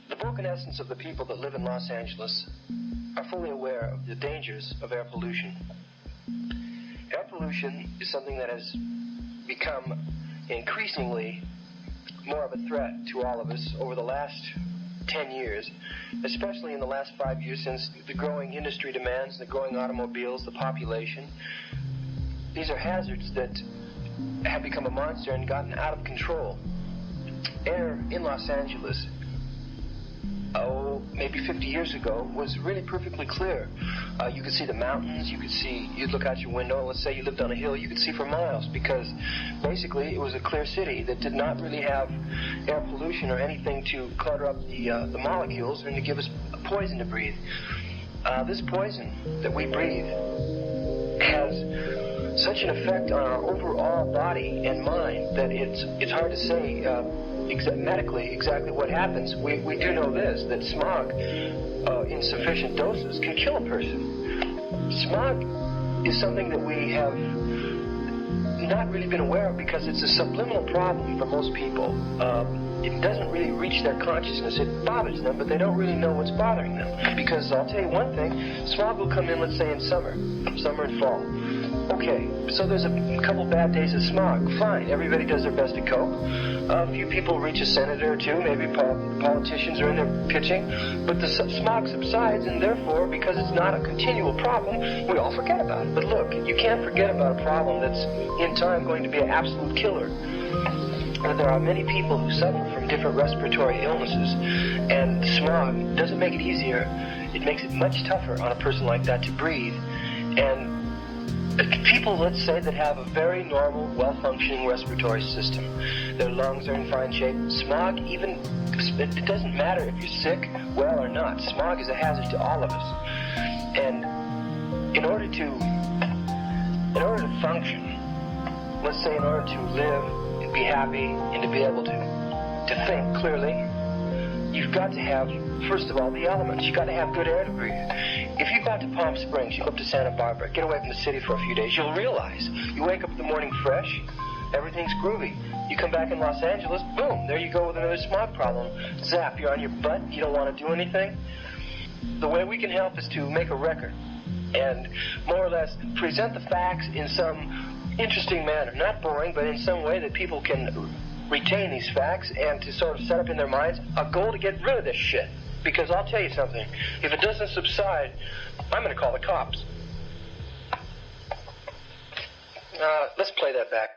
The broken essence of the people that live in Los Angeles are fully aware of the dangers of air pollution. Air pollution is something that has become increasingly more of a threat to all of us over the last 10 years, especially in the last 5 years since the growing industry demands, the growing automobiles, the population. These are hazards that have become a monster and gotten out of control. Air in Los Angeles, maybe 50 years ago, was really perfectly clear. You could see the mountains, you'd look out your window, let's say you lived on a hill, you could see for miles, because basically it was a clear city that did not really have air pollution or anything to clutter up the molecules and to give us a poison to breathe. This poison that we breathe has such an effect on our overall body and mind that it's hard to say medically exactly what happens. We do know this, that smog in sufficient doses can kill a person. Smog is something that we have not really been aware of because it's a subliminal problem for most people. It doesn't really reach their consciousness. It bothers them, but they don't really know what's bothering them. Because I'll tell you one thing, smog will come in, let's say, in summer and fall. Okay, so there's a couple bad days of smog. Fine, everybody does their best to cope. A few people reach a senator or two, maybe politicians are in there pitching, but the smog subsides, and therefore, because it's not a continual problem, we all forget about it. But look, you can't forget about a problem that's in time going to be an absolute killer. There are many people who suffer from different respiratory illnesses, and smog doesn't make it easier. It makes it much tougher on a person like that to breathe. And people, let's say, that have a very normal, well-functioning respiratory system, their lungs are in fine shape. Smog, it doesn't matter if you're sick, well, or not. Smog is a hazard to all of us. And in order to function, let's say in order to live and be happy and to be able to think clearly, you've got to have, first of all, the elements. You've got to have good air to breathe. If you go out to Palm Springs, you go up to Santa Barbara, get away from the city for a few days, you'll realize you wake up in the morning fresh, everything's groovy. You come back in Los Angeles, boom, there you go with another smog problem. Zap, you're on your butt, you don't want to do anything. The way we can help is to make a record and more or less present the facts in some interesting manner. Not boring, but in some way that people can retain these facts and to sort of set up in their minds a goal to get rid of this shit. Because I'll tell you something, if it doesn't subside, I'm going to call the cops. Let's play that back.